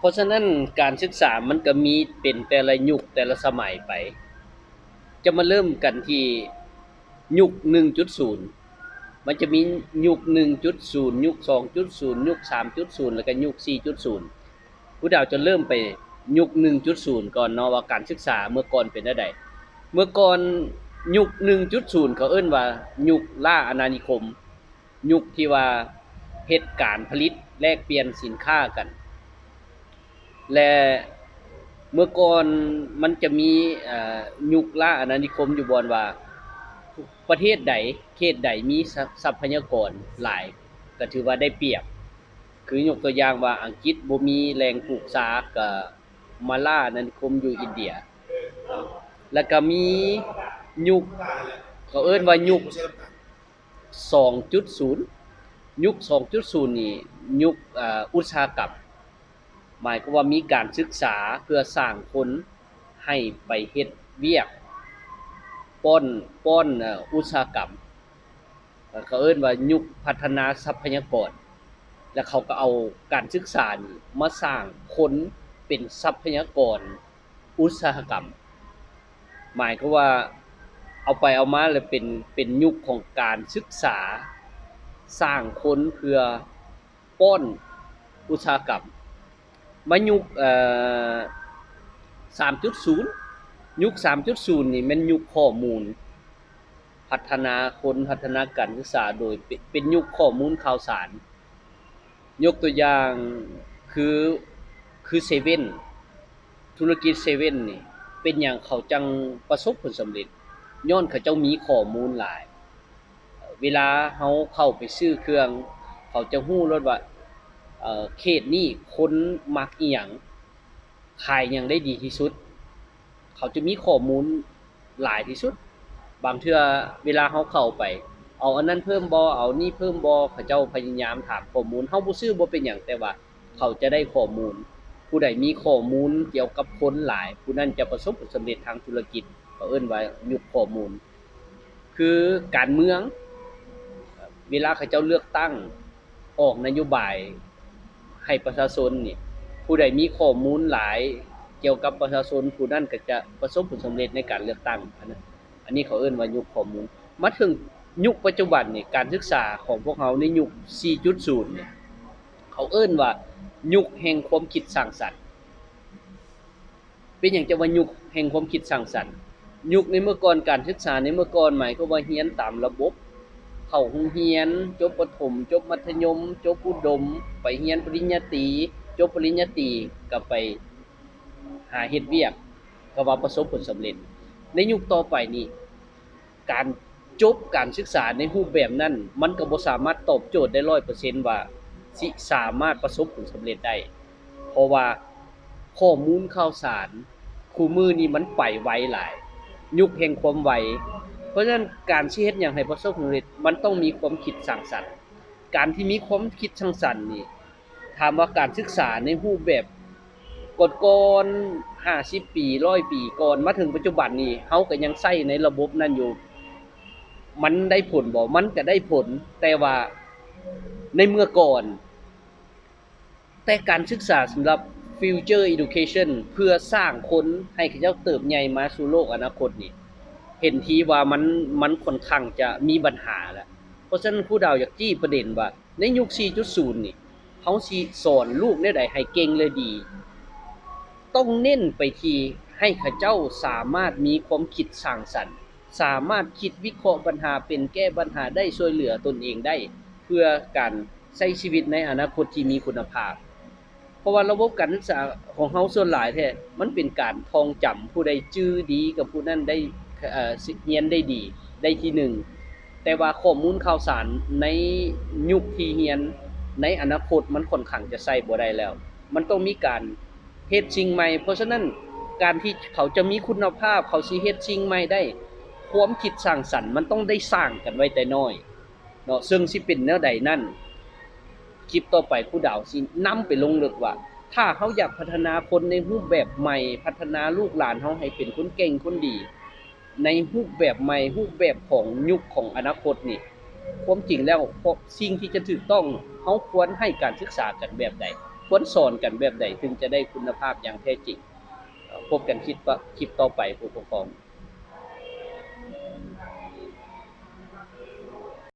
เพราะฉะนั้นการศึกษามันก็มีเป็นแต่ละยุคแต่ละสมัยไปจะมาเริ่มกันที่ยุค1.0มันจะมียุค1.0ยุค2.0ยุค3.0แล้วก็ยุค4.0ผู้ดาวจะเริ่มไปยุค1.0ก่อนเนาะว่าการศึกษาเมื่อก่อนเป็นจั่งใดเมื่อก่อนยุค1.0เขาเอิ้นว่ายุคล่าอาณานิคมยุคที่ว่าเฮ็ดการผลิตแลกเปลี่ยนสินค้ากัน และเมื่อก่อนมันจะมียุคล่าอาณานิคมอยู่บ่อนว่าประเทศใดเขตใดมีทรัพยากรหลายก็ถือว่าได้เปรียบคือยกตัวอย่างว่าอังกฤษบ่มีแหล่งปลูกสาก็มาล่าอาณานิคมอยู่อินเดียแล้วก็มียุคเขาเอิ้นว่ายุค2.0ยุค2.0นี่ยุคอุตสาหกรรม หมายความว่ามีการศึกษาเพื่อสร้างคนให้ไปเฮ็ดเวียกป้อนอุตสาหกรรมเขาเอิ้นว่ายุคพัฒนาทรัพยากรแล้วเขาก็เอาการศึกษานี่มาสร้างคนเป็นทรัพยากรอุตสาหกรรมหมายความว่าเอาไปเอามาแล้วเป็นยุคของการศึกษาสร้างคนเพื่อป้อนอุตสาหกรรม มายุค3.0ยุค3.0นี่แม่นยุคข้อมูลพัฒนาคนพัฒนาการศึกษาโดยเป็นยุคข้อมูลข่าวสารยกตัวอย่างคือคือเซเว่นธุรกิจเซเว่นนี่เป็นหยังเขาจังประสบผลสำเร็จย้อนเขาเจ้ามีข้อมูลหลายเวลาเฮาเข้าไปซื้อเครื่องเขาจะรู้เลยว่าเขตนี้คนมักอิหยัง ขายหยังได้ดีที่สุด เขาจะมีข้อมูลหลายที่สุด บางเทื่อเวลาเราเข้าไป เอาอันนั้นเพิ่มบ่เอานี่เพิ่มบ่เขาเจ้าพยายามถามข้อมูลเราบ่ซื้อบ่เป็นหยังแต่ว่าเขาจะได้ข้อมูล ผู้ใดมีข้อมูลเกี่ยวกับคนหลาย ผู้นั้นจะประสบผลสำเร็จทางธุรกิจเขาเอิ้นว่ายุคข้อมูล คือการเมืองเวลาเขาเจ้าเลือกตั้งออกนโยบายให้ประชาชนนี่ผู้ใดมีข้อมูลหลายเกี่ยวกับประชาชนผู้นั้นก็จะประสบผลสำเร็จในการเลือกตั้งอันนี้เขาเอิ้นว่ายุคข้อมูลมาถึงยุคปัจจุบันนี่การศึกษาของพวกเราในยุค4.0เนี่ยเขาเอิ้นว่ายุคแห่งความคิดสร้างสรรค์เป็นหยังจะว่ายุคแห่งความคิดสร้างสรรค์ยุคในเมื่อก่อนการศึกษาในเมื่อก่อนหมายความว่าเรียนตามระบบเข้าโรงเรียนจบประถมจบมัธยมจบอุดมไปเรียนปริญญาตรีจบปริญญาตรีก็ไปหาเฮ็ดเวียกก็ว่าประสบผลสำเร็จในยุคต่อไปนี้การจบการศึกษาในรูปแบบนั้นมันก็บ่สามารถตอบโจทย์ได้100%ว่าสิสามารถประสบผลสำเร็จได้เพราะว่าข้อมูลข่าวสารคู่มือนี้มันไปไวหลายยุคแห่งความไวเพราะฉะนั้นการสิเฮ็ดหยังให้ประสบผลสำเร็จมันต้องมีความคิดสร้างสรรค์การที่มีความคิดสร้างสรรค์นี่ถามว่าการศึกษาในรูปแบบก่อนๆ50ปี100ปีก่อนมาถึงปัจจุบันนี้เฮาก็ยังใช้ในระบบนั้นอยู่มันได้ผลบ่มันก็ได้ผลแต่ว่าในเมื่อก่อนแต่การศึกษาสำหรับ Future Education เพื่อสร้างคนให้เขาเจ้าเติบใหญ่มาสู่โลกอนาคตนี่เห็นทีว่ามันค่อนข้างจะมีปัญหาแล้วเพราะฉะนั้นครูดาวอยากจี้ประเด็นว่าในยุค4.0นี่เฮาสิสอนลูกแนวใดให้เก่งและดี ต้องเน้นไปที่ให้เขาเจ้าสามารถมีความคิดสร้างสรรค์สามารถคิดวิเคราะห์ปัญหาเป็นแก้ปัญหาได้ช่วยเหลือตนเองได้เพื่อการใช้ชีวิตในอนาคตที่มีคุณภาพเพราะว่าระบบการศึกษาของเฮาส่วนหลายแท้มันเป็นการท่องจำผู้ใดจื้อดีกับผู้นั้นได้เรียนได้ดีได้ที่หนึ่งแต่ว่าข้อมูลข่าวสารในยุคที่เรียนในอนาคตมันค่อนข้างจะใช้บ่ได้แล้วมันต้องมีการ เฮ็ดสิ่งใหม่เพราะฉะนั้นการที่เขาจะมีคุณภาพเขาสิเฮ็ดสิ่งใหม่ได้ความคิดสร้างสรรค์มันต้องได้สร้างกันไว้แต่น้อยเนาะซึ่งสิเป็นแนวใดนั้นคลิปต่อไปครูดาวสินำไปลงลึกว่าถ้าเฮาอยากพัฒนาคนในรูปแบบใหม่พัฒนาลูกหลานเฮาให้เป็นคนเก่งคนดีในรูปแบบใหม่รูปแบบของยุคของอนาคตนี่ความจริงแล้วสิ่งที่จะถูกต้องเฮาควรให้การศึกษากันแบบใด ควรสอนกันแบบใดถึงจะได้คุณภาพอย่างแท้จริงพบกันคลิปต่อไปผู้ปกครอง